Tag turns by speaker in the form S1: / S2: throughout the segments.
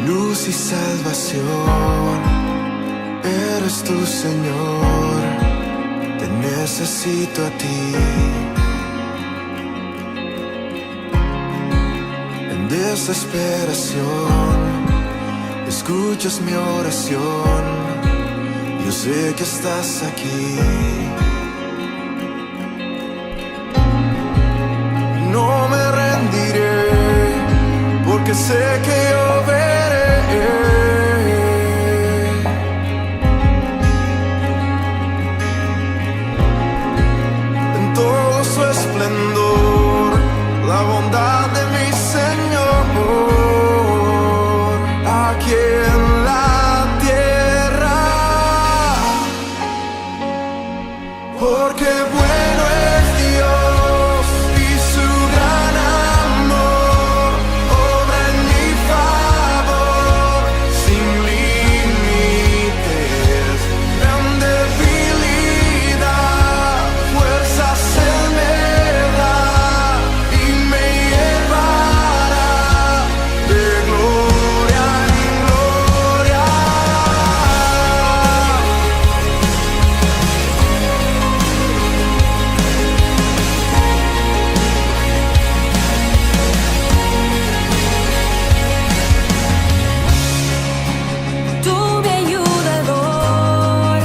S1: luz y salvación, eres tu Señor, te necesito a ti. En desesperación, escuchas mi oración, yo sé que estás aquí. No me rendiré, porque sé que yo veré en todo su esplendor la bondad de mi Señor aquí en la tierra, porque bueno es Dios y su gran amor obra en mi favor sin límites. En debilidad fuerzas Él me da y me llevará de gloria en gloria.
S2: Tú mi ayudador,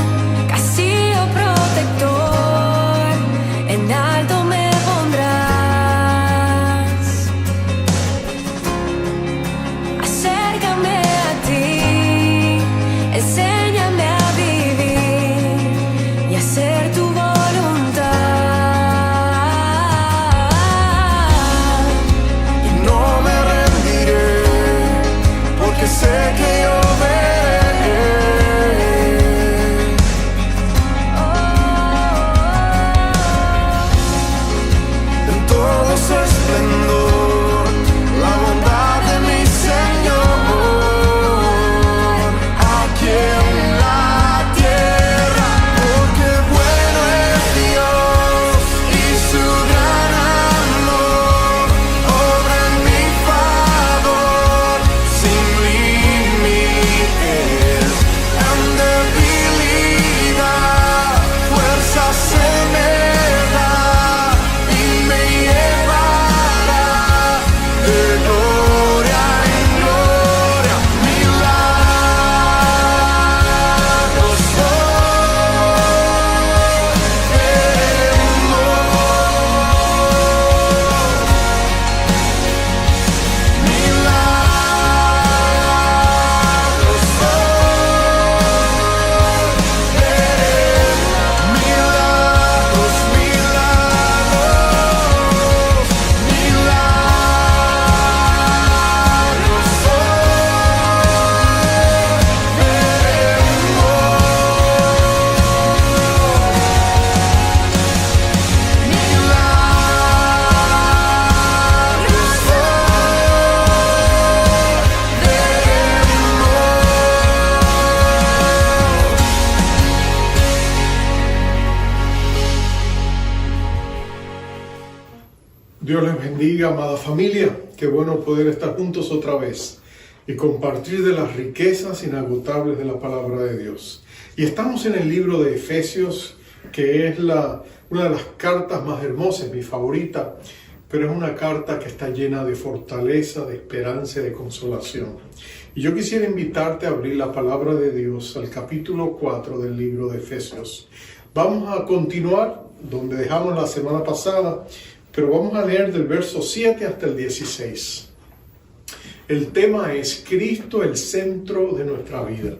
S2: castillo protector, en alto me pondrás. Acércame a ti, enséñame a vivir y hacer tu voluntad.
S1: Y no me rendiré, porque sé que yo veré en todo su esplendor la bondad de mi Señor aquí en la tierra, porque bueno es Dios y su gran amor obra en mi favor sin límites. En debilidad fuerzas Él me da y me llevará de gloria en gloria. Milagros
S3: Dios les bendiga, amada familia. Qué bueno poder estar juntos otra vez y compartir de las riquezas inagotables de la palabra de Dios. Y estamos en el libro de Efesios, que es una de las cartas más hermosas, mi favorita, pero es una carta que está llena de fortaleza, de esperanza y de consolación. Y yo quisiera invitarte a abrir la palabra de Dios al capítulo 4 del libro de Efesios. Vamos a continuar donde dejamos la semana pasada, pero vamos a leer del verso 7 hasta el 16. El tema es Cristo, el centro de nuestra vida.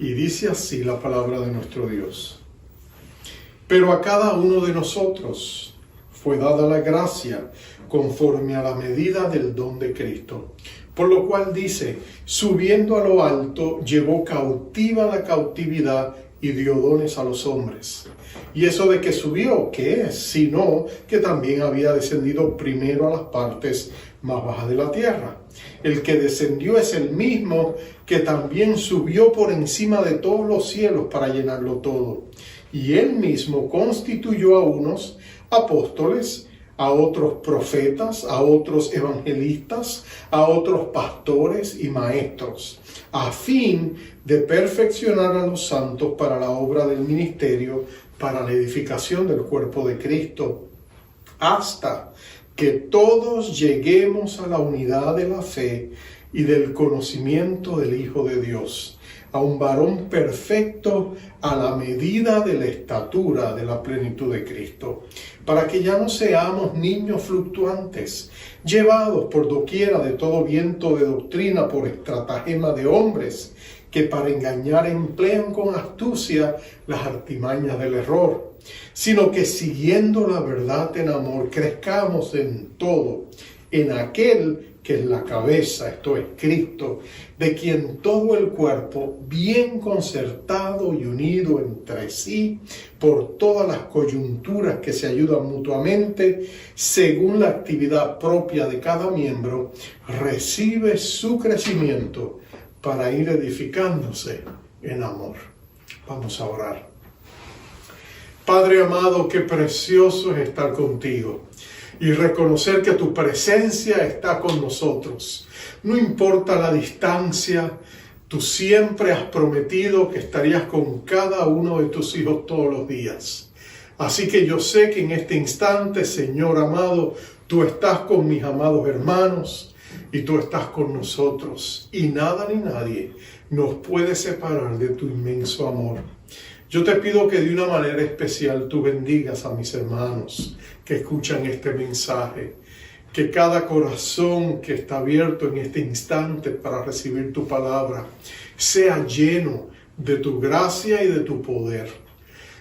S3: Y dice así la palabra de nuestro Dios. Pero a cada uno de nosotros fue dada la gracia conforme a la medida del don de Cristo. Por lo cual dice, subiendo a lo alto, llevó cautiva la cautividad y dio dones a los hombres. Y eso de que subió, ¿qué es? Sino que también había descendido primero a las partes más bajas de la tierra. El que descendió es el mismo que también subió por encima de todos los cielos para llenarlo todo. Y él mismo constituyó a unos apóstoles, a otros profetas, a otros evangelistas, a otros pastores y maestros, a fin de perfeccionar a los santos para la obra del ministerio, para la edificación del cuerpo de Cristo, hasta que todos lleguemos a la unidad de la fe y del conocimiento del Hijo de Dios, a un varón perfecto a la medida de la estatura de la plenitud de Cristo, para que ya no seamos niños fluctuantes, llevados por doquiera de todo viento de doctrina por estratagema de hombres, que para engañar emplean con astucia las artimañas del error, sino que siguiendo la verdad en amor, crezcamos en todo, en aquel que es la cabeza, esto es Cristo, de quien todo el cuerpo, bien concertado y unido entre sí, por todas las coyunturas que se ayudan mutuamente, según la actividad propia de cada miembro, recibe su crecimiento para ir edificándose en amor. Vamos a orar. Padre amado, qué precioso es estar contigo y reconocer que tu presencia está con nosotros. No importa la distancia, tú siempre has prometido que estarías con cada uno de tus hijos todos los días. Así que yo sé que en este instante, Señor amado, tú estás con mis amados hermanos y tú estás con nosotros. Y nada ni nadie nos puede separar de tu inmenso amor. Yo te pido que de una manera especial tú bendigas a mis hermanos que escuchan este mensaje, que cada corazón que está abierto en este instante para recibir tu palabra sea lleno de tu gracia y de tu poder.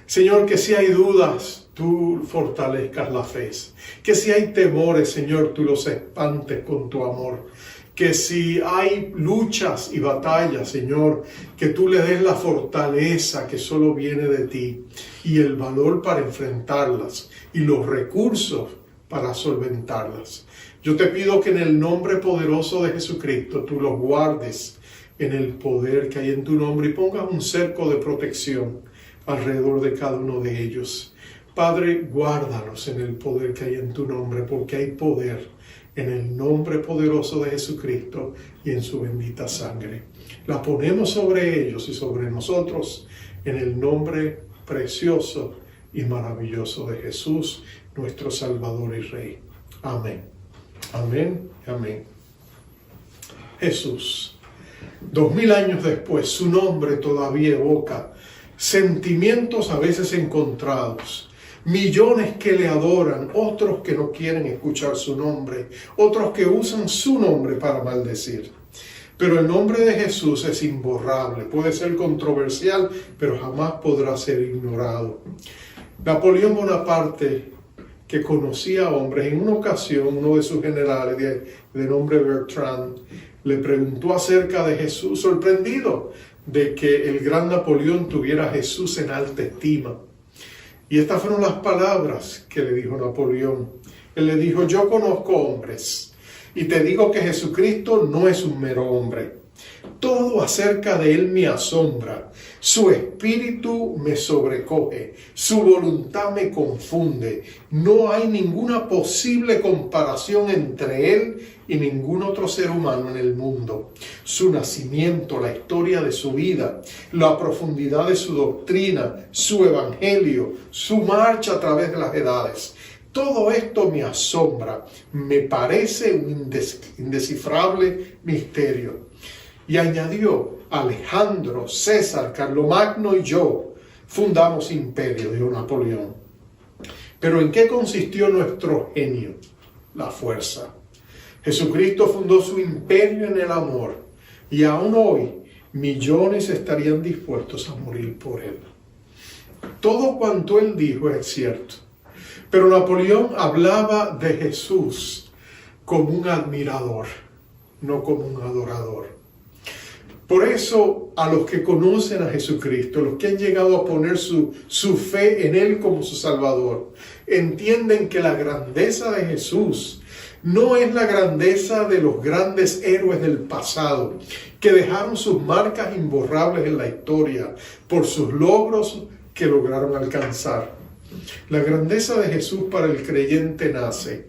S3: Señor, que si hay dudas, tú fortalezcas la fe. Que si hay temores, Señor, tú los espantes con tu amor. Que si hay luchas y batallas, Señor, que tú le des la fortaleza que solo viene de ti y el valor para enfrentarlas y los recursos para solventarlas. Yo te pido que en el nombre poderoso de Jesucristo tú los guardes en el poder que hay en tu nombre y pongas un cerco de protección alrededor de cada uno de ellos. Padre, guárdalos en el poder que hay en tu nombre, porque hay poder en el nombre poderoso de Jesucristo y en su bendita sangre. La ponemos sobre ellos y sobre nosotros en el nombre precioso y maravilloso de Jesús, nuestro Salvador y Rey. Amén. Amén. Amén. Jesús, 2000 años después, su nombre todavía evoca sentimientos a veces encontrados. Millones que le adoran, otros que no quieren escuchar su nombre, otros que usan su nombre para maldecir. Pero el nombre de Jesús es imborrable, puede ser controversial, pero jamás podrá ser ignorado. Napoleón Bonaparte, que conocía a hombres, en una ocasión uno de sus generales de nombre Bertrand le preguntó acerca de Jesús, sorprendido de que el gran Napoleón tuviera a Jesús en alta estima. Y estas fueron las palabras que le dijo Napoleón. Él le dijo: yo conozco hombres y te digo que Jesucristo no es un mero hombre. Todo acerca de él me asombra. Su espíritu me sobrecoge. Su voluntad me confunde. No hay ninguna posible comparación entre él y ningún otro ser humano en el mundo. Su nacimiento, la historia de su vida, la profundidad de su doctrina, su evangelio, su marcha a través de las edades. Todo esto me asombra. Me parece un indescifrable misterio. Y añadió: Alejandro, César, Carlomagno y yo fundamos imperio, dijo Napoleón. Pero ¿en qué consistió nuestro genio? La fuerza. Jesucristo fundó su imperio en el amor, y aún hoy millones estarían dispuestos a morir por él. Todo cuanto él dijo es cierto, pero Napoleón hablaba de Jesús como un admirador, no como un adorador. Por eso, a los que conocen a Jesucristo, los que han llegado a poner su fe en Él como su Salvador, entienden que la grandeza de Jesús no es la grandeza de los grandes héroes del pasado, que dejaron sus marcas imborrables en la historia por sus logros que lograron alcanzar. La grandeza de Jesús para el creyente nace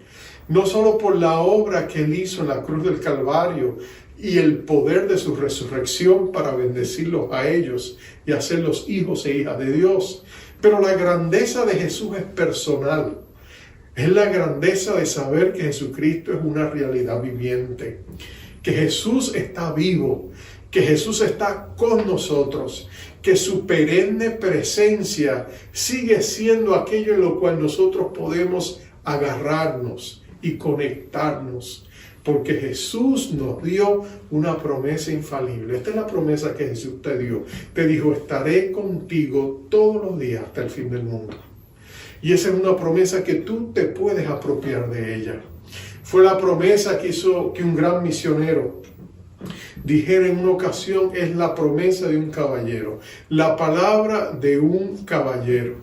S3: no solo por la obra que Él hizo en la cruz del Calvario y el poder de su resurrección para bendecirlos a ellos y hacerlos hijos e hijas de Dios, pero la grandeza de Jesús es personal. Es la grandeza de saber que Jesucristo es una realidad viviente, que Jesús está vivo, que Jesús está con nosotros, que su perenne presencia sigue siendo aquello en lo cual nosotros podemos agarrarnos y conectarnos, porque Jesús nos dio una promesa infalible. Esta es la promesa que Jesús te dio. Te dijo: estaré contigo todos los días hasta el fin del mundo. Y esa es una promesa que tú te puedes apropiar de ella. Fue la promesa que hizo que un gran misionero dijera en una ocasión: es la promesa de un caballero, la palabra de un caballero.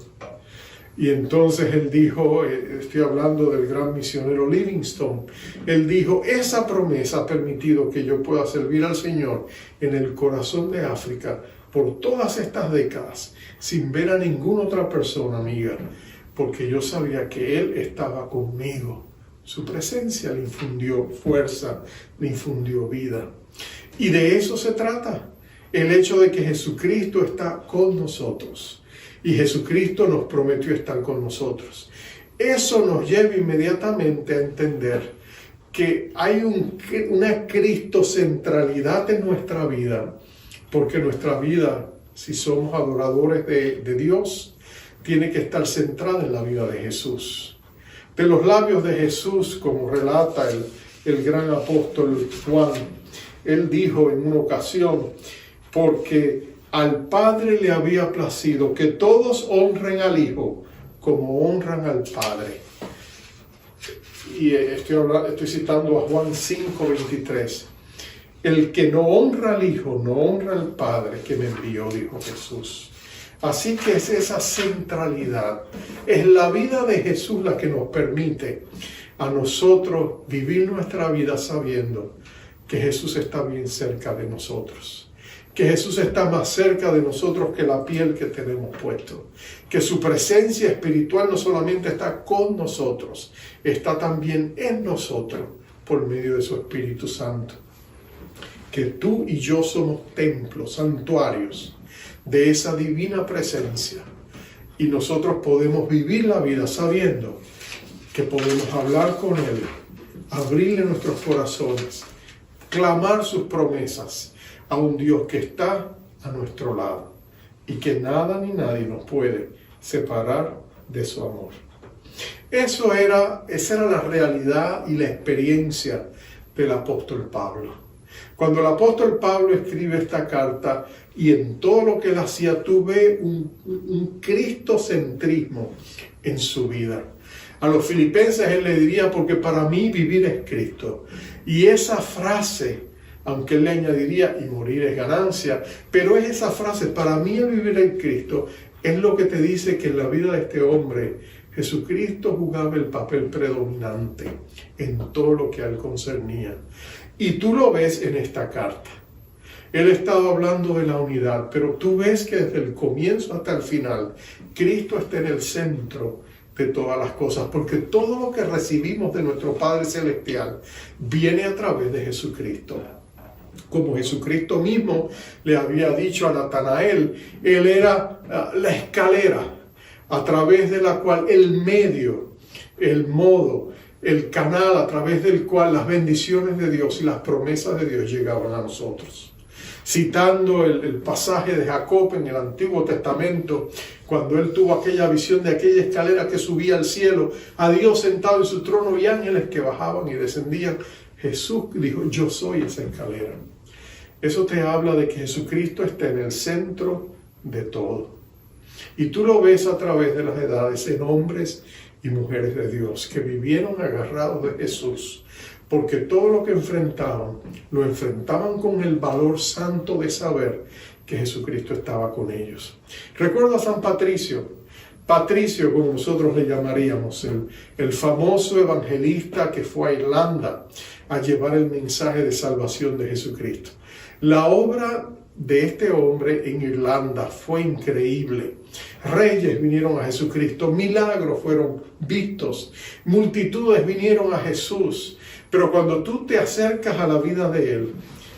S3: Y entonces él dijo, estoy hablando del gran misionero Livingstone, él dijo: esa promesa ha permitido que yo pueda servir al Señor en el corazón de África por todas estas décadas, sin ver a ninguna otra persona, amiga, porque yo sabía que Él estaba conmigo. Su presencia le infundió fuerza, le infundió vida. Y de eso se trata, el hecho de que Jesucristo está con nosotros. Y Jesucristo nos prometió estar con nosotros. Eso nos lleva inmediatamente a entender que hay una cristocentralidad en nuestra vida, porque nuestra vida, si somos adoradores de Dios, tiene que estar centrada en la vida de Jesús. De los labios de Jesús, como relata el gran apóstol Juan, él dijo en una ocasión: porque al Padre le había placido que todos honren al Hijo como honran al Padre. Y estoy citando a Juan 5:23. El que no honra al Hijo, no honra al Padre que me envió, dijo Jesús. Así que es esa centralidad, es la vida de Jesús la que nos permite a nosotros vivir nuestra vida sabiendo que Jesús está bien cerca de nosotros, que Jesús está más cerca de nosotros que la piel que tenemos puesto, que su presencia espiritual no solamente está con nosotros, está también en nosotros por medio de su Espíritu Santo, que tú y yo somos templos, santuarios de esa divina presencia, y nosotros podemos vivir la vida sabiendo que podemos hablar con Él, abrirle nuestros corazones, clamar sus promesas a un Dios que está a nuestro lado y que nada ni nadie nos puede separar de su amor. Esa era la realidad y la experiencia del apóstol Pablo. Cuando el apóstol Pablo escribe esta carta, y en todo lo que él hacía, tú ves un cristocentrismo en su vida. A los filipenses él le diría: porque para mí vivir es Cristo. Y esa frase, aunque él le añadiría: y morir es ganancia, pero es esa frase: para mí el vivir en Cristo, es lo que te dice que en la vida de este hombre, Jesucristo jugaba el papel predominante en todo lo que a él concernía. Y tú lo ves en esta carta. Él ha estado hablando de la unidad, pero tú ves que desde el comienzo hasta el final, Cristo está en el centro de todas las cosas, porque todo lo que recibimos de nuestro Padre Celestial viene a través de Jesucristo. Como Jesucristo mismo le había dicho a Natanael, Él era la escalera a través de la cual el medio, el modo, el canal a través del cual las bendiciones de Dios y las promesas de Dios llegaban a nosotros. Citando el pasaje de Jacob en el Antiguo Testamento, cuando él tuvo aquella visión de aquella escalera que subía al cielo, a Dios sentado en su trono y ángeles que bajaban y descendían, Jesús dijo: yo soy esa escalera. Eso te habla de que Jesucristo está en el centro de todo. Y tú lo ves a través de las edades en hombres y mujeres de Dios que vivieron agarrados de Jesús, porque todo lo que enfrentaban, lo enfrentaban con el valor santo de saber que Jesucristo estaba con ellos. Recuerdo a San Patricio, como nosotros le llamaríamos, el famoso evangelista que fue a Irlanda a llevar el mensaje de salvación de Jesucristo. La obra de este hombre en Irlanda fue increíble. Reyes vinieron a Jesucristo, milagros fueron vistos, multitudes vinieron a Jesús. Pero cuando tú te acercas a la vida de él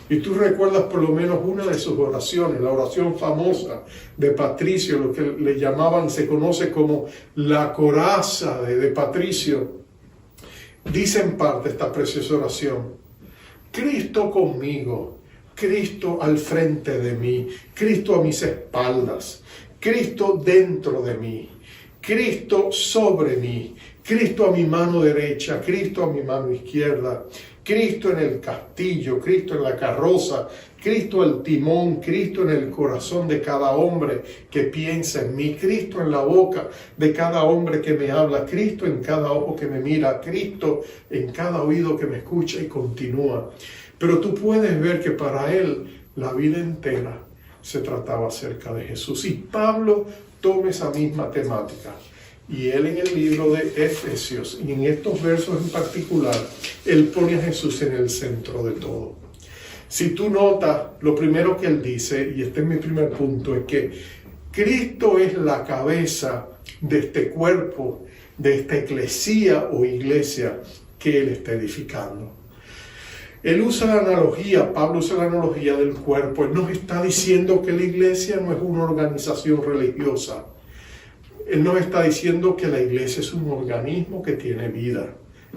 S3: y tú recuerdas por lo menos una de sus oraciones, la oración famosa de Patricio, lo que le llamaban, se conoce como la coraza de Patricio, dice en parte esta preciosa oración: Cristo conmigo, Cristo al frente de mí, Cristo a mis espaldas, Cristo dentro de mí, Cristo sobre mí, Cristo a mi mano derecha, Cristo a mi mano izquierda, Cristo en el castillo, Cristo en la carroza, Cristo al timón, Cristo en el corazón de cada hombre que piensa en mí, Cristo en la boca de cada hombre que me habla, Cristo en cada ojo que me mira, Cristo en cada oído que me escucha, y continúa. Pero tú puedes ver que para él la vida entera se trataba acerca de Jesús. Y Pablo toma esa misma temática. Y él en el libro de Efesios, y en estos versos en particular, él pone a Jesús en el centro de todo. Si tú notas, lo primero que él dice, y este es mi primer punto, es que Cristo es la cabeza de este cuerpo, de esta eclesía o iglesia que él está edificando. Él usa la analogía, Pablo usa la analogía del cuerpo. Él nos está diciendo que la iglesia no es una organización religiosa. Él nos está diciendo que la iglesia es un organismo que tiene vida.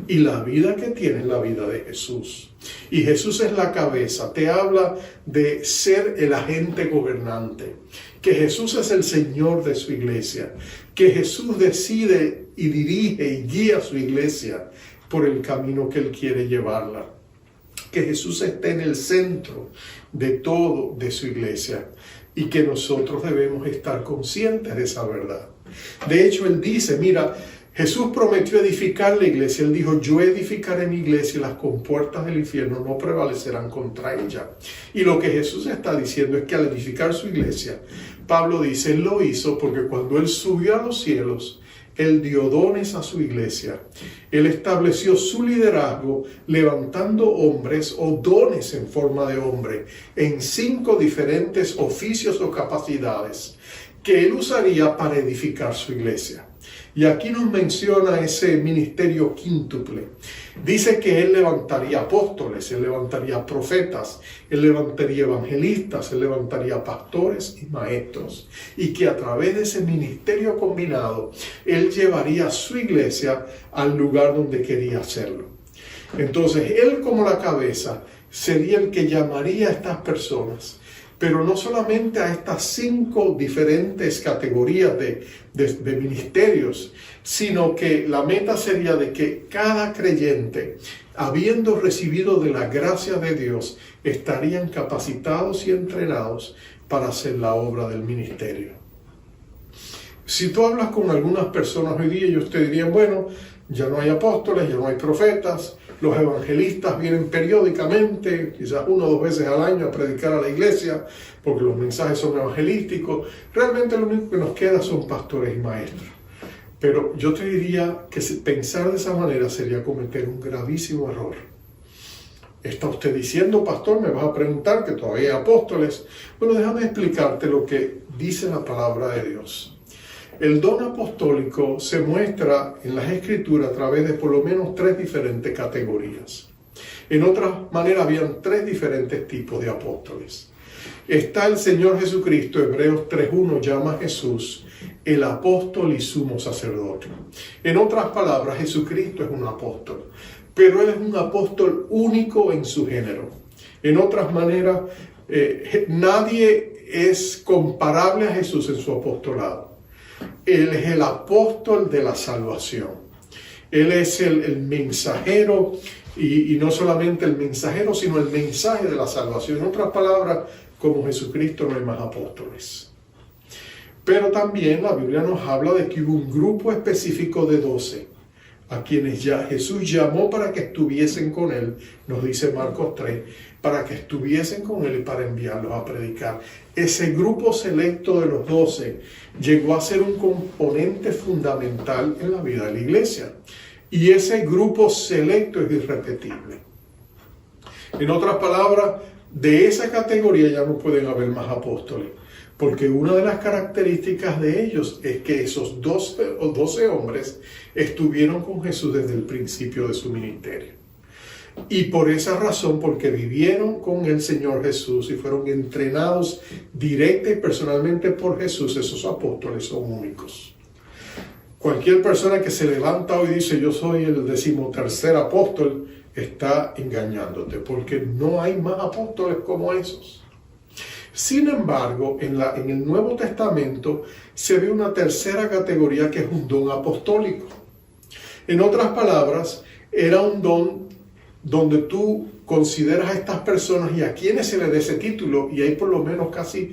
S3: Y la vida que tiene es la vida de Jesús. Y Jesús es la cabeza. Te habla de ser el agente gobernante. Que Jesús es el Señor de su iglesia. Que Jesús decide y dirige y guía a su iglesia por el camino que Él quiere llevarla. Que Jesús esté en el centro de todo de su iglesia. Y que nosotros debemos estar conscientes de esa verdad. De hecho, Él dice, mira, Jesús prometió edificar la iglesia. Él dijo, yo edificaré mi iglesia y las compuertas del infierno no prevalecerán contra ella. Y lo que Jesús está diciendo es que al edificar su iglesia, Pablo dice, Él lo hizo porque cuando Él subió a los cielos, Él dio dones a su iglesia. Él estableció su liderazgo levantando hombres o dones en forma de hombre en 5 diferentes oficios o capacidades que Él usaría para edificar su iglesia. Y aquí nos menciona ese ministerio quíntuple. Dice que Él levantaría apóstoles, Él levantaría profetas, Él levantaría evangelistas, Él levantaría pastores y maestros. Y que a través de ese ministerio combinado, Él llevaría su iglesia al lugar donde quería hacerlo. Entonces, Él como la cabeza sería el que llamaría a estas personas. Pero no solamente a estas 5 diferentes categorías de ministerios, sino que la meta sería de que cada creyente, habiendo recibido de la gracia de Dios, estarían capacitados y entrenados para hacer la obra del ministerio. Si tú hablas con algunas personas hoy día, ellos te dirían, bueno, ya no hay apóstoles, ya no hay profetas, los evangelistas vienen periódicamente, quizás 1 o 2 veces al año a predicar a la iglesia, porque los mensajes son evangelísticos. Realmente lo único que nos queda son pastores y maestros. Pero yo te diría que pensar de esa manera sería cometer un gravísimo error. ¿Está usted diciendo, pastor, me vas a preguntar que todavía hay apóstoles? Bueno, déjame explicarte lo que dice la palabra de Dios. El don apostólico se muestra en las Escrituras a través de por lo menos 3 diferentes categorías. En otra manera, habían 3 diferentes tipos de apóstoles. Está el Señor Jesucristo, Hebreos 3:1 llama a Jesús el apóstol y sumo sacerdote. En otras palabras, Jesucristo es un apóstol, pero Él es un apóstol único en su género. En otras maneras, nadie es comparable a Jesús en su apostolado. Él es el apóstol de la salvación. Él es el mensajero, y no solamente el mensajero, sino el mensaje de la salvación. En otras palabras, como Jesucristo no hay más apóstoles. Pero también la Biblia nos habla de que hubo un grupo específico de 12, a quienes ya Jesús llamó para que estuviesen con Él, nos dice Marcos 3, para que estuviesen con Él y para enviarlos a predicar. Ese grupo selecto de los 12 llegó a ser un componente fundamental en la vida de la iglesia. Y ese grupo selecto es irrepetible. En otras palabras, De esa categoría ya no pueden haber más apóstoles, porque una de las características de ellos es que esos 12 hombres estuvieron con Jesús desde el principio de su ministerio. Y por esa razón, porque vivieron con el Señor Jesús y fueron entrenados directa y personalmente por Jesús, esos apóstoles son únicos. Cualquier persona que se levanta hoy y dice yo soy el 13º apóstol, está engañándote, porque no hay más apóstoles como esos. Sin embargo, en el Nuevo Testamento se ve una tercera categoría que es un don apostólico. En otras palabras, era un don donde tú consideras a estas personas y a quienes se les dé ese título, y hay por lo menos casi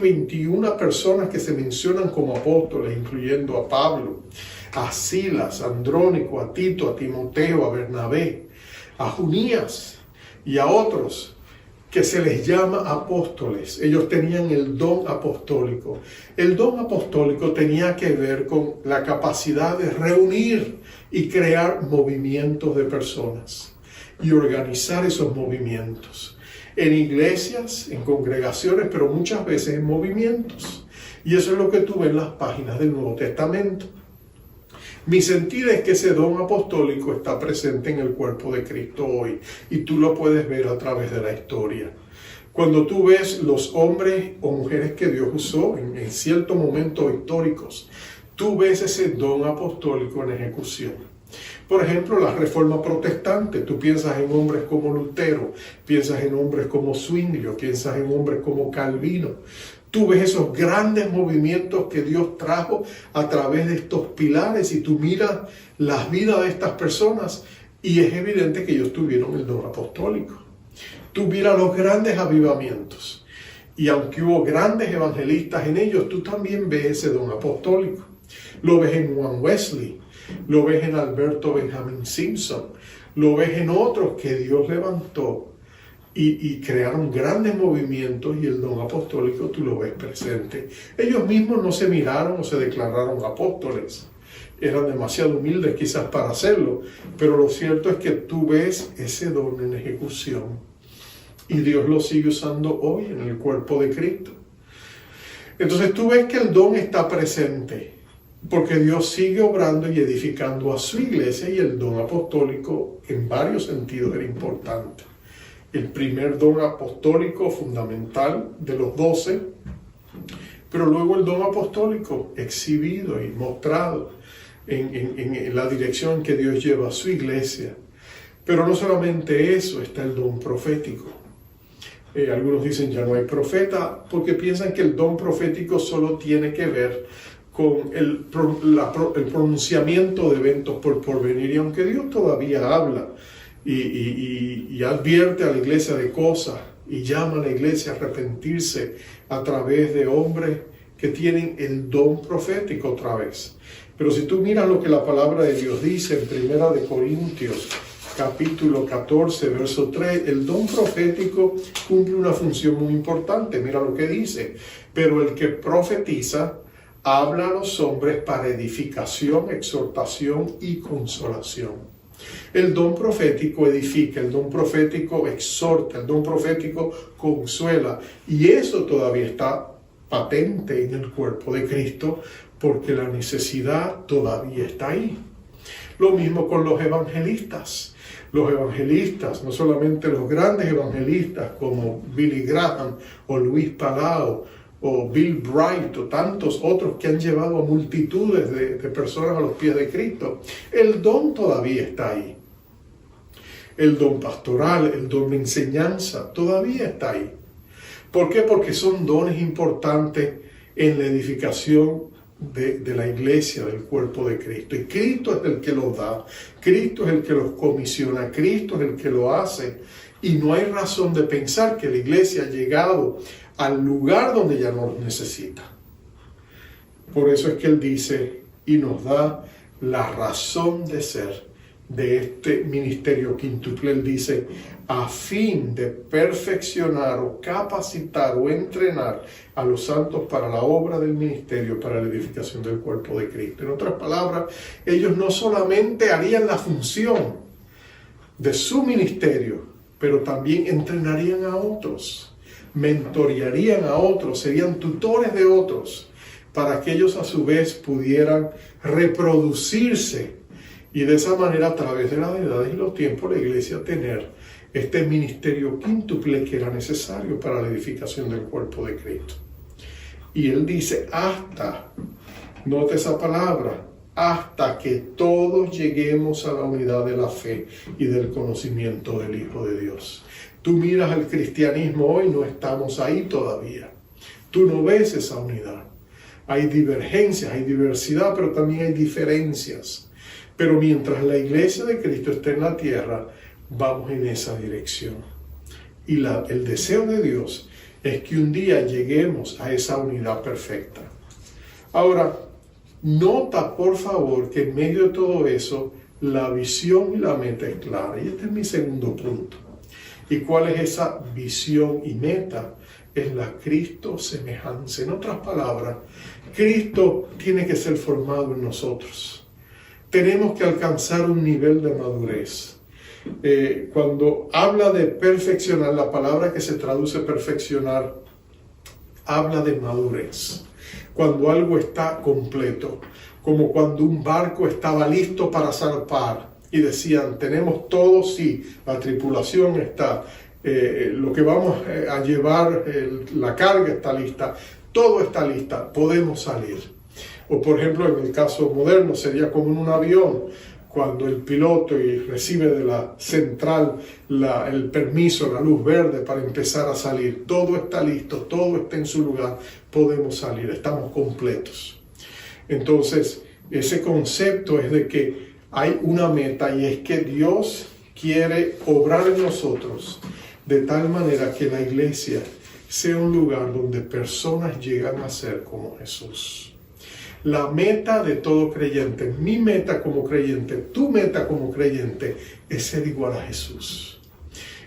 S3: 21 personas que se mencionan como apóstoles, incluyendo a Pablo, a Silas, a Andrónico, a Tito, a Timoteo, a Bernabé, a Junías y a otros que se les llama apóstoles. Ellos tenían el don apostólico. El don apostólico tenía que ver con la capacidad de reunir y crear movimientos de personas y organizar esos movimientos en iglesias, en congregaciones, pero muchas veces en movimientos. Y eso es lo que tú ves en las páginas del Nuevo Testamento. Mi sentir es que ese don apostólico está presente en el cuerpo de Cristo hoy, y tú lo puedes ver a través de la historia. Cuando tú ves los hombres o mujeres que Dios usó en ciertos momentos históricos, tú ves ese don apostólico en ejecución. Por ejemplo, la Reforma Protestante, tú piensas en hombres como Lutero, piensas en hombres como Zwinglio, piensas en hombres como Calvino. Tú ves esos grandes movimientos que Dios trajo a través de estos pilares y tú miras las vidas de estas personas y es evidente que ellos tuvieron el don apostólico. Tú miras los grandes avivamientos y aunque hubo grandes evangelistas en ellos, tú también ves ese don apostólico. Lo ves en Juan Wesley, lo ves en Alberto Benjamin Simpson, lo ves en otros que Dios levantó y crearon grandes movimientos y el don apostólico tú lo ves presente. Ellos mismos no se miraron o se declararon apóstoles. Eran demasiado humildes quizás para hacerlo, pero lo cierto es que tú ves ese don en ejecución y Dios lo sigue usando hoy en el cuerpo de Cristo. Entonces tú ves que el don está presente porque Dios sigue obrando y edificando a su iglesia y el don apostólico en varios sentidos era importante. El primer don apostólico fundamental de los 12, pero luego el don apostólico exhibido y mostrado en la dirección que Dios lleva a su iglesia. Pero no solamente eso, está el don profético. Algunos dicen ya no hay profeta porque piensan que el don profético solo tiene que ver con el pronunciamiento de eventos por porvenir, y aunque Dios todavía habla y advierte a la iglesia de cosas y llama a la iglesia a arrepentirse a través de hombres que tienen el don profético otra vez. Pero si tú miras lo que la palabra de Dios dice en 1 de Corintios capítulo 14, verso 3, el don profético cumple una función muy importante. Mira lo que dice: pero el que profetiza habla a los hombres para edificación, exhortación y consolación. El don profético edifica, el don profético exhorta, el don profético consuela, y eso todavía está patente en el cuerpo de Cristo porque la necesidad todavía está ahí. Lo mismo con los evangelistas. Los evangelistas, no solamente los grandes evangelistas como Billy Graham o Luis Palau o Bill Bright o tantos otros que han llevado a multitudes de personas a los pies de Cristo, el don todavía está ahí. El don pastoral, el don de enseñanza, todavía está ahí. ¿Por qué? Porque son dones importantes en la edificación de la iglesia, del cuerpo de Cristo. Y Cristo es el que los da, Cristo es el que los comisiona, Cristo es el que lo hace. Y no hay razón de pensar que la iglesia ha llegado al lugar donde ya no los necesita. Por eso es que Él dice y nos da la razón de ser de este ministerio quíntuple. Él dice, a fin de perfeccionar o capacitar o entrenar a los santos para la obra del ministerio, para la edificación del cuerpo de Cristo. En otras palabras, ellos no solamente harían la función de su ministerio, pero también entrenarían a otros, mentorearían a otros, serían tutores de otros, para que ellos a su vez pudieran reproducirse y de esa manera, a través de las edades y los tiempos, la iglesia tener este ministerio quíntuple que era necesario para la edificación del cuerpo de Cristo. Y él dice hasta, note esa palabra, hasta que todos lleguemos a la unidad de la fe y del conocimiento del Hijo de Dios. Tú miras el cristianismo hoy, no estamos ahí todavía. Tú no ves esa unidad. Hay divergencias, hay diversidad, pero también hay diferencias. Pero mientras la iglesia de Cristo esté en la tierra, vamos en esa dirección. Y el deseo de Dios es que un día lleguemos a esa unidad perfecta. Ahora, nota por favor que en medio de todo eso, la visión y la meta es clara. Y este es mi segundo punto. ¿Y cuál es esa visión y meta? Es la Cristo semejanza. En otras palabras, Cristo tiene que ser formado en nosotros. Tenemos que alcanzar un nivel de madurez. Cuando habla de perfeccionar, la palabra que se traduce perfeccionar, habla de madurez. Cuando algo está completo, como cuando un barco estaba listo para zarpar y decían, tenemos todo, sí, la tripulación está, lo que vamos a llevar, la carga está lista, todo está lista, podemos salir. O por ejemplo, en el caso moderno sería como en un avión, cuando el piloto recibe de la central el permiso, la luz verde para empezar a salir. Todo está listo, todo está en su lugar, podemos salir, estamos completos. Entonces, ese concepto es de que hay una meta y es que Dios quiere obrar en nosotros de tal manera que la iglesia sea un lugar donde personas llegan a ser como Jesús. La meta de todo creyente, mi meta como creyente, tu meta como creyente, es ser igual a Jesús.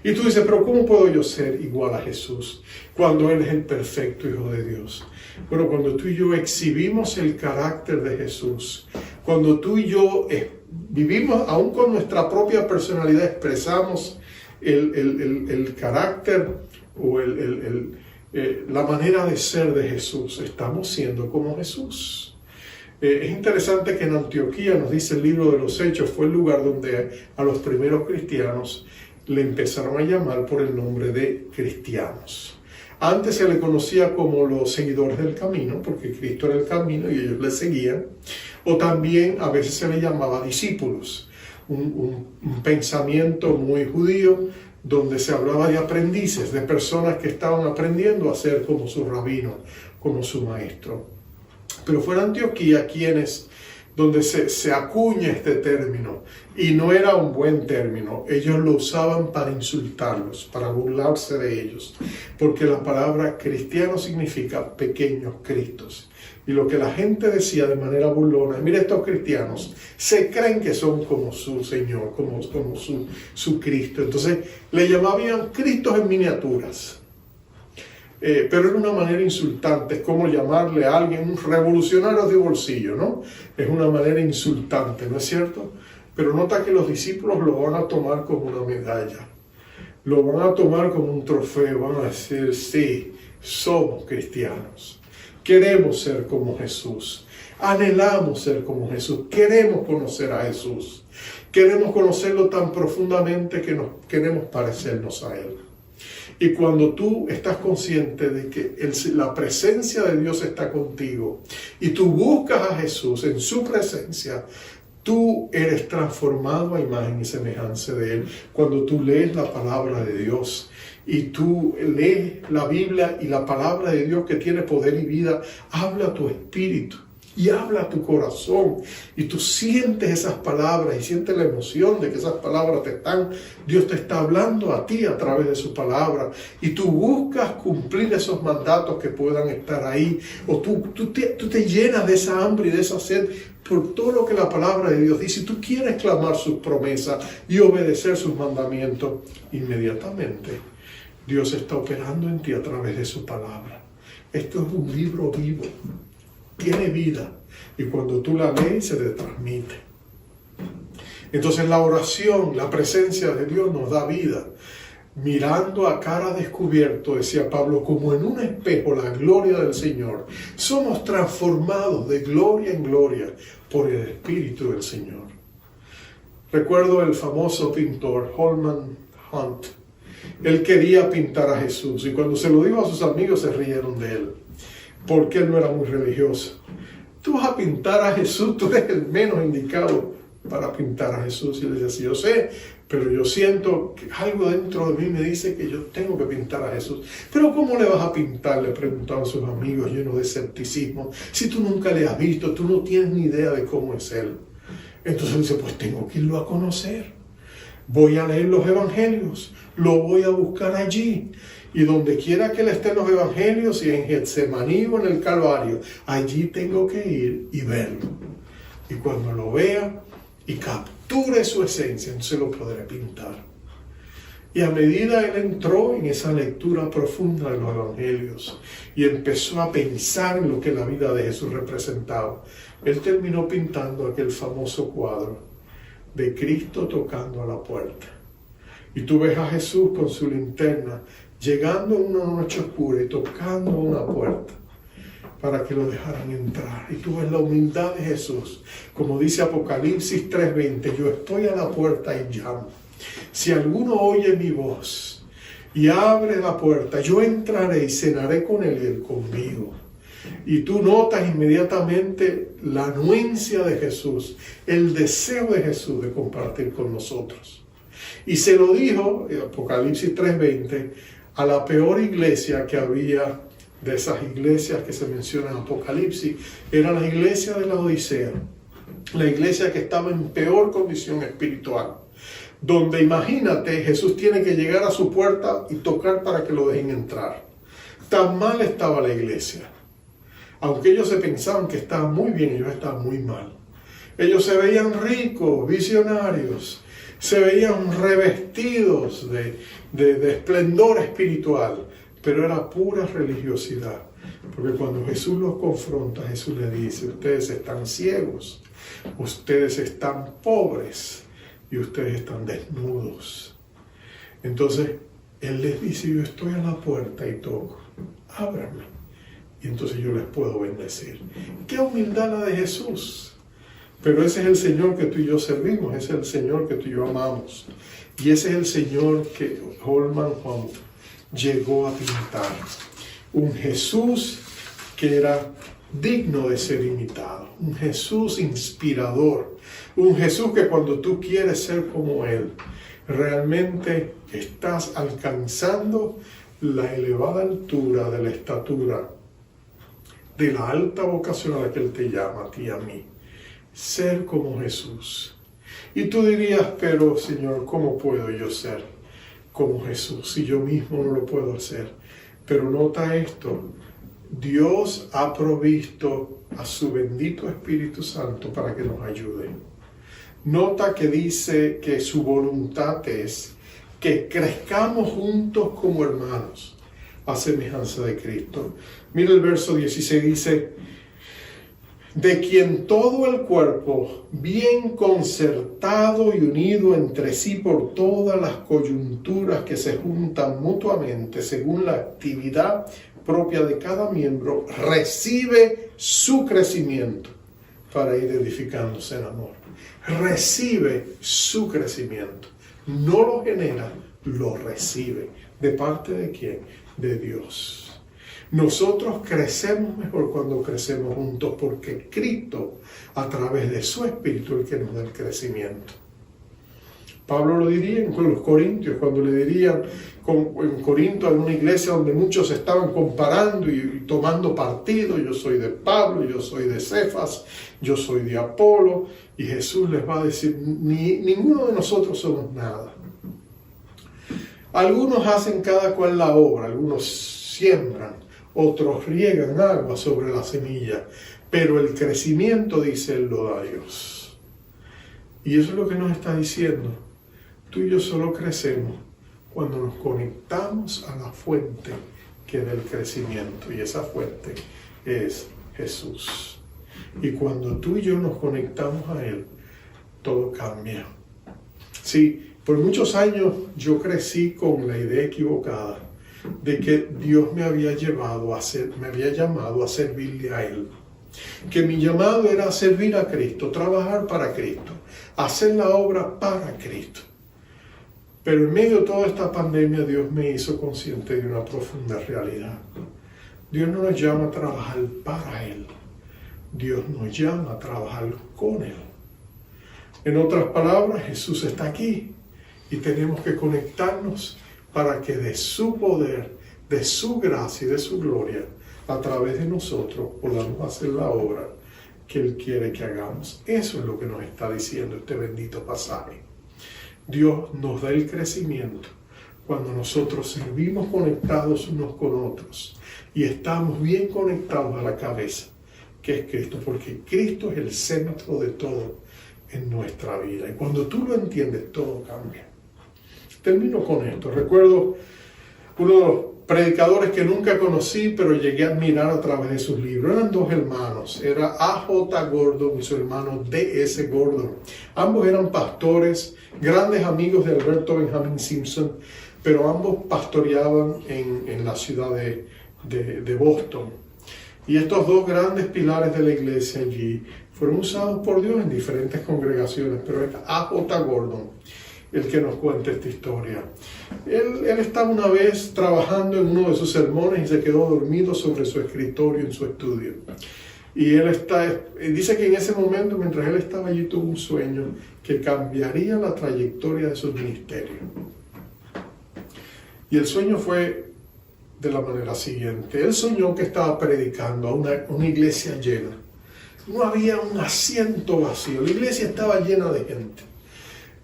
S3: Y tú dices, pero ¿cómo puedo yo ser igual a Jesús cuando Él es el perfecto Hijo de Dios? Bueno, cuando tú y yo exhibimos el carácter de Jesús, cuando tú y yo vivimos, aún con nuestra propia personalidad, expresamos el carácter o la manera de ser de Jesús, estamos siendo como Jesús. Es interesante que en Antioquía, nos dice el libro de los Hechos, fue el lugar donde a los primeros cristianos le empezaron a llamar por el nombre de cristianos. Antes se le conocía como los seguidores del camino, porque Cristo era el camino y ellos le seguían. O también a veces se le llamaba discípulos, un pensamiento muy judío, donde se hablaba de aprendices, de personas que estaban aprendiendo a ser como su rabino, como su maestro. Pero fue en Antioquía donde se acuña este término, y no era un buen término. Ellos lo usaban para insultarlos, para burlarse de ellos, porque la palabra cristiano significa pequeños cristos. Y lo que la gente decía de manera burlona, mira, estos cristianos se creen que son como su Señor, como su Cristo. Entonces le llamaban Cristos en miniaturas. Pero era una manera insultante, es como llamarle a alguien un revolucionario de bolsillo, ¿no? Es una manera insultante, ¿no es cierto? Pero nota que los discípulos lo van a tomar como una medalla, lo van a tomar como un trofeo, van a decir, sí, somos cristianos, queremos ser como Jesús, anhelamos ser como Jesús, queremos conocer a Jesús, queremos conocerlo tan profundamente que queremos parecernos a Él. Y cuando tú estás consciente de que la presencia de Dios está contigo y tú buscas a Jesús en su presencia, tú eres transformado a imagen y semejanza de Él. Cuando tú lees la palabra de Dios y tú lees la Biblia y la palabra de Dios que tiene poder y vida, habla a tu espíritu y habla a tu corazón, y tú sientes esas palabras y sientes la emoción de que esas palabras Dios te está hablando a ti a través de su palabra, y tú buscas cumplir esos mandatos que puedan estar ahí, o tú te llenas de esa hambre y de esa sed por todo lo que la palabra de Dios dice. Si tú quieres clamar sus promesas y obedecer sus mandamientos, inmediatamente Dios está operando en ti a través de su palabra. Esto es un libro vivo, tiene vida, y cuando tú la lees se te transmite. Entonces la oración, la presencia de Dios nos da vida. mirando a cara descubierto, decía Pablo, como en un espejo la gloria del Señor, somos transformados de gloria en gloria por el Espíritu del Señor. Recuerdo el famoso pintor Holman Hunt. Él quería pintar a Jesús y cuando se lo dijo a sus amigos se rieron de él, porque él no era muy religioso. Tú vas a pintar a Jesús, tú eres el menos indicado para pintar a Jesús. Y él decía, sí, yo sé, pero yo siento que algo dentro de mí me dice que yo tengo que pintar a Jesús. Pero ¿cómo le vas a pintar?, le preguntaban sus amigos llenos de escepticismo. Si tú nunca le has visto, tú no tienes ni idea de cómo es él. Entonces él dice, pues tengo que irlo a conocer. Voy a leer los evangelios, lo voy a buscar allí. Y donde quiera que él esté en los evangelios y en Getsemaní o en el Calvario, allí tengo que ir y verlo. Y cuando lo vea y capture su esencia, entonces lo podré pintar. Y a medida él entró en esa lectura profunda de los evangelios y empezó a pensar en lo que la vida de Jesús representaba, él terminó pintando aquel famoso cuadro de Cristo tocando a la puerta. Y tú ves a Jesús con su linterna llegando en una noche oscura y tocando una puerta para que lo dejaran entrar. Y tú ves la humildad de Jesús. Como dice Apocalipsis 3:20, yo estoy a la puerta y llamo. Si alguno oye mi voz y abre la puerta, yo entraré y cenaré con él y él conmigo. Y tú notas inmediatamente la anuencia de Jesús, el deseo de Jesús de compartir con nosotros. Y se lo dijo, Apocalipsis 3:20, a la peor iglesia que había de esas iglesias que se mencionan en Apocalipsis, era la iglesia de la Odisea, la iglesia que estaba en peor condición espiritual, donde imagínate, Jesús tiene que llegar a su puerta y tocar para que lo dejen entrar. Tan mal estaba la iglesia. Aunque ellos se pensaban que estaban muy bien, ellos estaban muy mal. Ellos se veían ricos, visionarios, se veían revestidos de esplendor espiritual, pero era pura religiosidad. Porque cuando Jesús los confronta, Jesús les dice, ustedes están ciegos, ustedes están pobres y ustedes están desnudos. Entonces, Él les dice, yo estoy a la puerta y toco, ábranme. Y entonces yo les puedo bendecir. ¡Qué humildad la de Jesús! Pero ese es el Señor que tú y yo servimos, ese es el Señor que tú y yo amamos. Y ese es el Señor que Holman Hunt llegó a pintar. Un Jesús que era digno de ser imitado, un Jesús inspirador, un Jesús que cuando tú quieres ser como Él, realmente estás alcanzando la elevada altura de la estatura, de la alta vocación a la que Él te llama a ti y a mí. Ser como Jesús. Y tú dirías, pero Señor, ¿cómo puedo yo ser como Jesús si yo mismo no lo puedo hacer? Pero nota esto, Dios ha provisto a su bendito Espíritu Santo para que nos ayude. Nota que dice que su voluntad es que crezcamos juntos como hermanos a semejanza de Cristo. Mira el verso 16, dice, de quien todo el cuerpo, bien concertado y unido entre sí por todas las coyunturas que se juntan mutuamente según la actividad propia de cada miembro, recibe su crecimiento para ir edificándose en amor. Recibe su crecimiento. No lo genera, lo recibe. ¿De parte de quién? De Dios. Nosotros crecemos mejor cuando crecemos juntos porque Cristo, a través de su Espíritu, es el que nos da el crecimiento. Pablo lo diría con los corintios, cuando le dirían en Corinto, en una iglesia donde muchos estaban comparando y tomando partido, yo soy de Pablo, yo soy de Cefas, yo soy de Apolo, y Jesús les va a decir, ninguno de nosotros somos nada. Algunos hacen cada cual la obra, algunos siembran, otros riegan agua sobre la semilla, pero el crecimiento, dice él, lo da Dios. Y eso es lo que nos está diciendo. Tú y yo solo crecemos cuando nos conectamos a la fuente que da el crecimiento, y esa fuente es Jesús. Y cuando tú y yo nos conectamos a Él, todo cambia. Sí, Por muchos años yo crecí con la idea equivocada de que Dios me había llamado a servirle a Él. Que mi llamado era servir a Cristo, trabajar para Cristo, hacer la obra para Cristo. Pero en medio de toda esta pandemia Dios me hizo consciente de una profunda realidad. Dios no nos llama a trabajar para Él. Dios nos llama a trabajar con Él. En otras palabras, Jesús está aquí y tenemos que conectarnos para que de su poder, de su gracia y de su gloria, a través de nosotros podamos hacer la obra que Él quiere que hagamos. Eso es lo que nos está diciendo este bendito pasaje. Dios nos da el crecimiento cuando nosotros servimos conectados unos con otros y estamos bien conectados a la cabeza, que es Cristo, porque Cristo es el centro de todo en nuestra vida. Y cuando tú lo entiendes, todo cambia. Termino con esto. Recuerdo uno de los predicadores que nunca conocí, pero llegué a admirar a través de sus libros. Eran dos hermanos. Era A.J. Gordon y su hermano D.S. Gordon. Ambos eran pastores, grandes amigos de Alberto Benjamin Simpson, pero ambos pastoreaban en la ciudad de Boston. Y estos dos grandes pilares de la iglesia allí fueron usados por Dios en diferentes congregaciones, pero es A.J. Gordon el que nos cuenta esta historia. Él estaba una vez trabajando en uno de sus sermones y se quedó dormido sobre su escritorio en su estudio. Y dice que en ese momento, mientras él estaba allí, tuvo un sueño que cambiaría la trayectoria de su ministerio. Y el sueño fue de la manera siguiente. Él soñó que estaba predicando a una iglesia llena. No había un asiento vacío. La iglesia estaba llena de gente.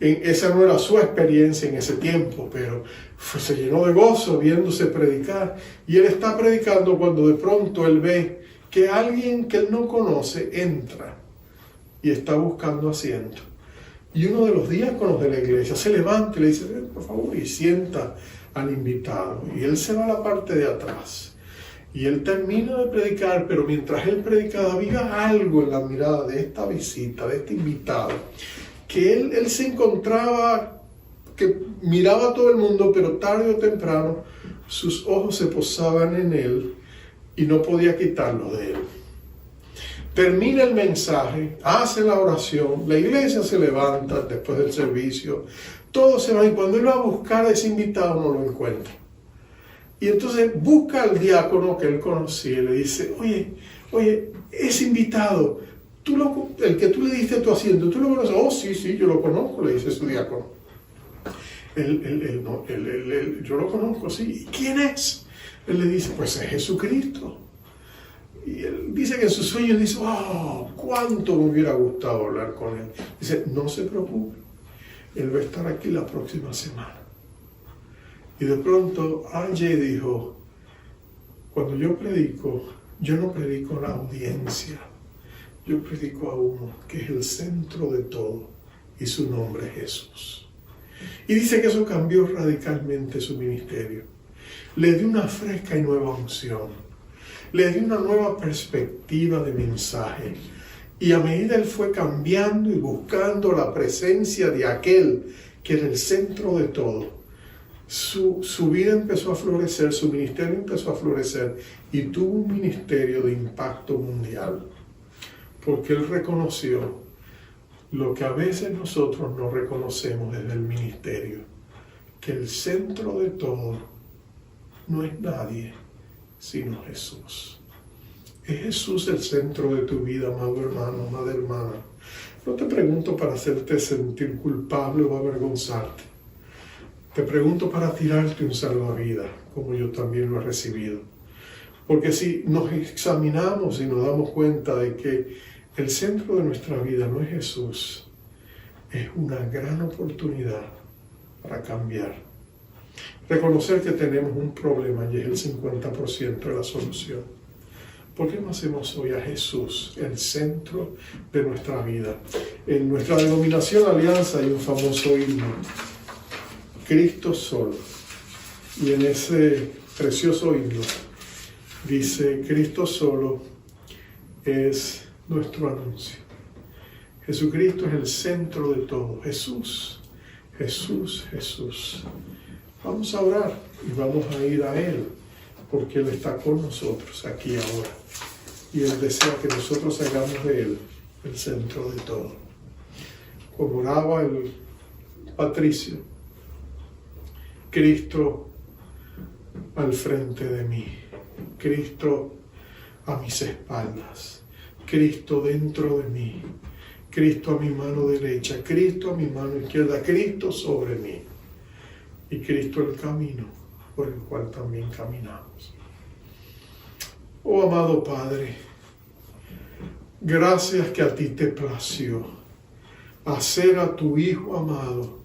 S3: Esa no era su experiencia en ese tiempo, pero se llenó de gozo viéndose predicar. Y él está predicando cuando de pronto él ve que alguien que él no conoce entra y está buscando asiento. Y uno de los diáconos de la iglesia se levanta y le dice: por favor, y sienta al invitado. Y él se va a la parte de atrás. Y él termina de predicar, pero mientras él predicaba había algo en la mirada de esta visita, de este invitado, que él se encontraba, que miraba a todo el mundo, pero tarde o temprano sus ojos se posaban en él y no podía quitarlo de él. Termina el mensaje, hace la oración, la iglesia se levanta después del servicio, todos se van y cuando él va a buscar a ese invitado no lo encuentra. Y entonces busca al diácono que él conocía y le dice: oye, ese invitado, el que tú le diste tu asiento, ¿tú lo conoces? Oh, sí, yo lo conozco, le dice su diácono. Yo lo conozco, sí. ¿Y quién es? Él le dice: pues es Jesucristo. Y él dice que en sus sueños dice: oh, cuánto me hubiera gustado hablar con él. Dice: no se preocupe, él va a estar aquí la próxima semana. Y de pronto Angie dijo: cuando yo predico, yo no predico a la audiencia, yo predico a uno que es el centro de todo y su nombre es Jesús. Y dice que eso cambió radicalmente su ministerio. Le dio una fresca y nueva unción. Le dio una nueva perspectiva de mensaje. Y a medida él fue cambiando y buscando la presencia de aquel que era el centro de todo, su vida empezó a florecer, su ministerio empezó a florecer y tuvo un ministerio de impacto mundial. Porque él reconoció lo que a veces nosotros no reconocemos desde el ministerio, que el centro de todo no es nadie, sino Jesús. ¿Es Jesús el centro de tu vida, amado hermano, amada hermana? No te pregunto para hacerte sentir culpable o avergonzarte. Te pregunto para tirarte un salvavidas, como yo también lo he recibido. Porque si nos examinamos y nos damos cuenta de que el centro de nuestra vida no es Jesús, es una gran oportunidad para cambiar. Reconocer que tenemos un problema y es el 50% de la solución. ¿Por qué no hacemos hoy a Jesús el centro de nuestra vida? En nuestra denominación Alianza hay un famoso himno, Cristo solo. Y en ese precioso himno dice: Cristo solo es nuestro anuncio. Jesucristo es el centro de todo. Jesús Jesús, Jesús. Vamos a orar y vamos a ir a Él, porque Él está con nosotros aquí ahora. Y Él desea que nosotros hagamos de Él el centro de todo. Como oraba el Patricio, Cristo al frente de mí, Cristo a mis espaldas, Cristo dentro de mí, Cristo a mi mano derecha, Cristo a mi mano izquierda, Cristo sobre mí y Cristo el camino por el cual también caminamos. Oh amado Padre, gracias que a ti te plació hacer a tu Hijo amado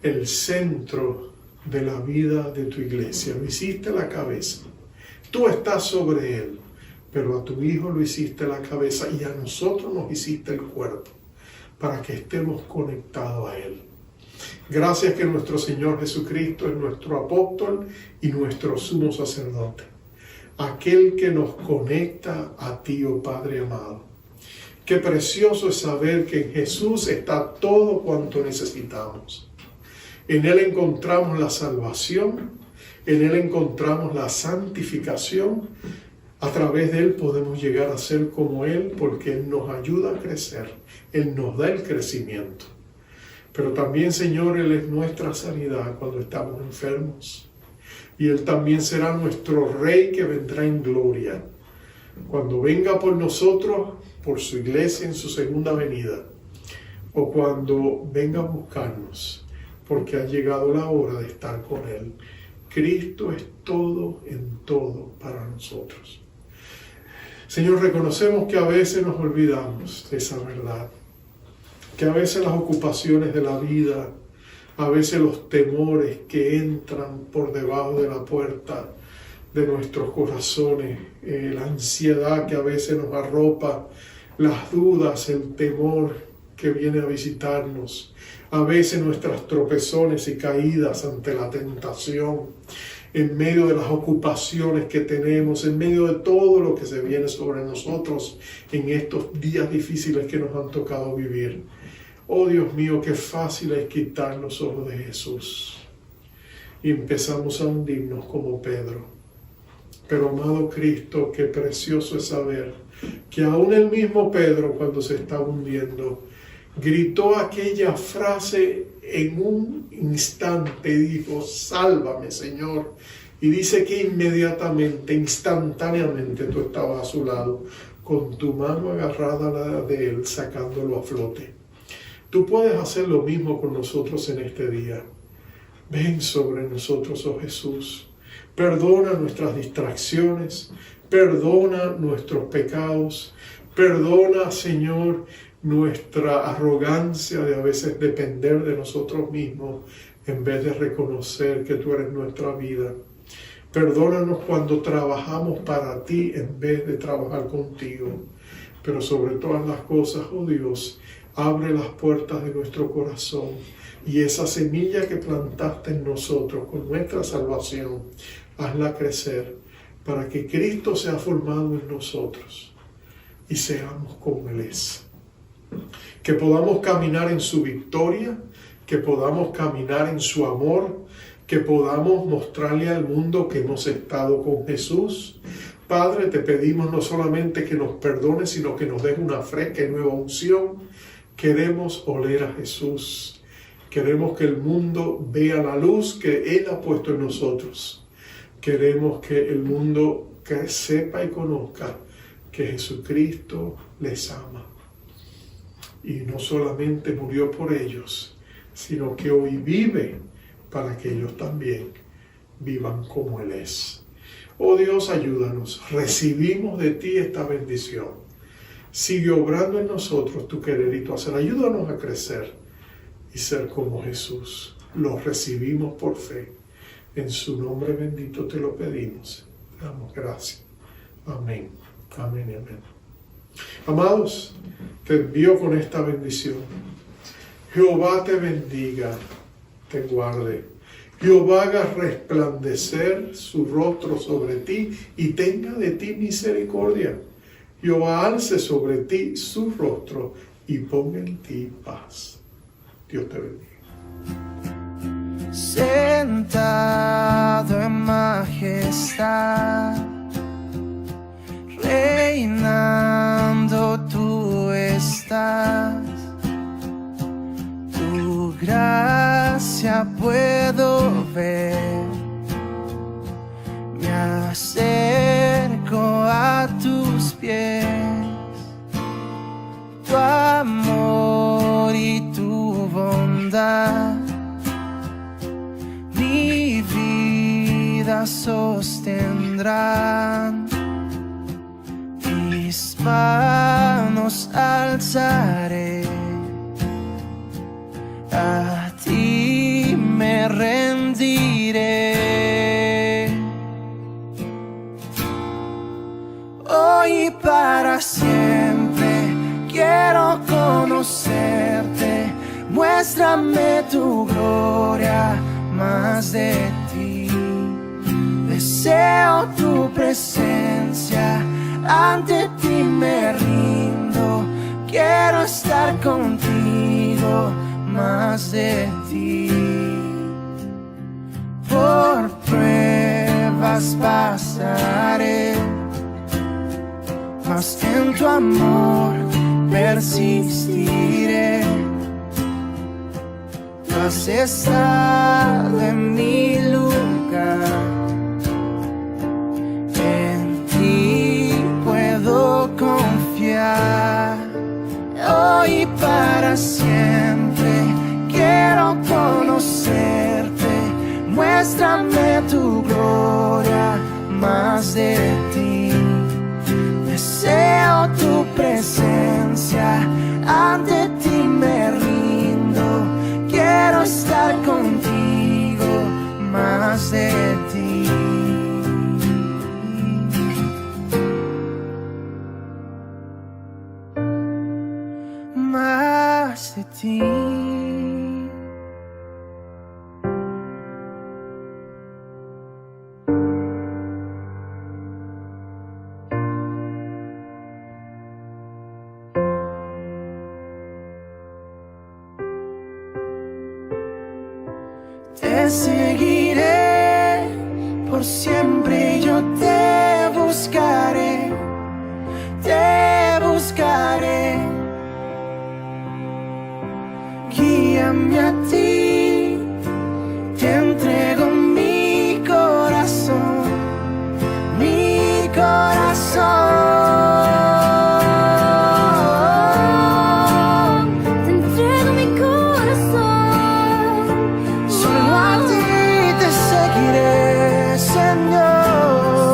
S3: el centro de la vida de tu iglesia. Lo hiciste la cabeza. Tú estás sobre Él, pero a tu Hijo lo hiciste la cabeza y a nosotros nos hiciste el cuerpo para que estemos conectados a Él. Gracias que nuestro Señor Jesucristo es nuestro apóstol y nuestro sumo sacerdote, aquel que nos conecta a ti, oh Padre amado. Qué precioso es saber que en Jesús está todo cuanto necesitamos. En Él encontramos la salvación, en Él encontramos la santificación. A través de Él podemos llegar a ser como Él porque Él nos ayuda a crecer, Él nos da el crecimiento. Pero también, Señor, Él es nuestra sanidad cuando estamos enfermos. Y Él también será nuestro Rey que vendrá en gloria. Cuando venga por nosotros, por su iglesia en su segunda venida, o cuando venga a buscarnos, porque ha llegado la hora de estar con Él. Cristo es todo en todo para nosotros. Señor, reconocemos que a veces nos olvidamos de esa verdad, que a veces las ocupaciones de la vida, a veces los temores que entran por debajo de la puerta de nuestros corazones, la ansiedad que a veces nos arropa, las dudas, el temor que viene a visitarnos, a veces nuestras tropezones y caídas ante la tentación, en medio de las ocupaciones que tenemos, en medio de todo lo que se viene sobre nosotros en estos días difíciles que nos han tocado vivir. Oh Dios mío, qué fácil es quitar los ojos de Jesús. Y empezamos a hundirnos como Pedro. Pero amado Cristo, qué precioso es saber que aún el mismo Pedro, cuando se estaba hundiendo, gritó aquella frase en un instante, dijo: sálvame, Señor. Y dice que inmediatamente, instantáneamente, tú estabas a su lado, con tu mano agarrada a la de él, sacándolo a flote. Tú puedes hacer lo mismo con nosotros en este día. Ven sobre nosotros, oh Jesús. Perdona nuestras distracciones, perdona nuestros pecados, perdona, Señor, nuestra arrogancia de a veces depender de nosotros mismos en vez de reconocer que tú eres nuestra vida. Perdónanos cuando trabajamos para ti en vez de trabajar contigo. Pero sobre todas las cosas, oh Dios, abre las puertas de nuestro corazón y esa semilla que plantaste en nosotros con nuestra salvación, hazla crecer para que Cristo sea formado en nosotros y seamos como Él es. Que podamos caminar en su victoria, que podamos caminar en su amor, que podamos mostrarle al mundo que hemos estado con Jesús. Padre, te pedimos no solamente que nos perdones, sino que nos des una fresca y nueva unción. Queremos oler a Jesús. Queremos que el mundo vea la luz que Él ha puesto en nosotros. Queremos que el mundo sepa y conozca que Jesucristo les ama. Y no solamente murió por ellos, sino que hoy vive para que ellos también vivan como Él es. Oh Dios, ayúdanos. Recibimos de ti esta bendición. Sigue obrando en nosotros tu querer y tu hacer. Ayúdanos a crecer y ser como Jesús. Lo recibimos por fe. En su nombre bendito te lo pedimos. Damos gracias. Amén. Amén y amén. Amados, te envío con esta bendición. Jehová te bendiga, te guarde. Jehová haga resplandecer su rostro sobre ti y tenga de ti misericordia. Jehová alce sobre ti su rostro y ponga en ti paz. Dios te bendiga.
S1: sentado en majestad, reinando tú estás. Tu gracia puedo ver, me acerco a tus pies. Tu amor y tu bondad mi vida sostendrán. Mis manos alzaré, a ti me rendiré. Hoy y para siempre quiero conocerte. Muéstrame tu gloria, más de ti. Deseo tu presencia, ante ti me rindo. Quiero estar contigo, más de ti. Por pruebas pasaré, mas en tu amor persistiré. Tú has estado en mi lugar, en ti puedo confiar. Hoy y para siempre quiero conocerte. Muéstrame tu gloria, más de ti. Deseo tu presencia, ante ti me rindo. Quiero estar contigo, más de ti. Más de ti. Te seguiré, por siempre yo te buscaré, te buscaré. Guíame a ti, te entrego mi corazón, mi corazón.
S2: Te entrego mi corazón.
S1: Solo a ti te seguiré, Señor.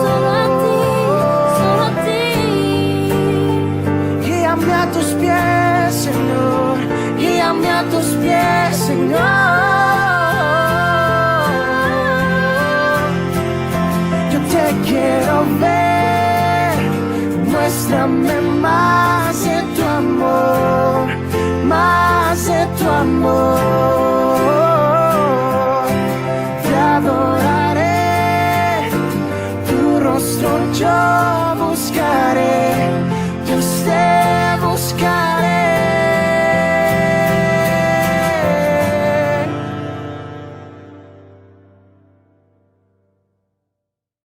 S2: Solo a ti, solo a ti.
S1: Guíame a tus pies, Señor. Guíame a tus pies, Señor. Yo te quiero ver. Muéstrame más de tu amor, más de tu amor. Te adoraré, tu rostro yo buscaré.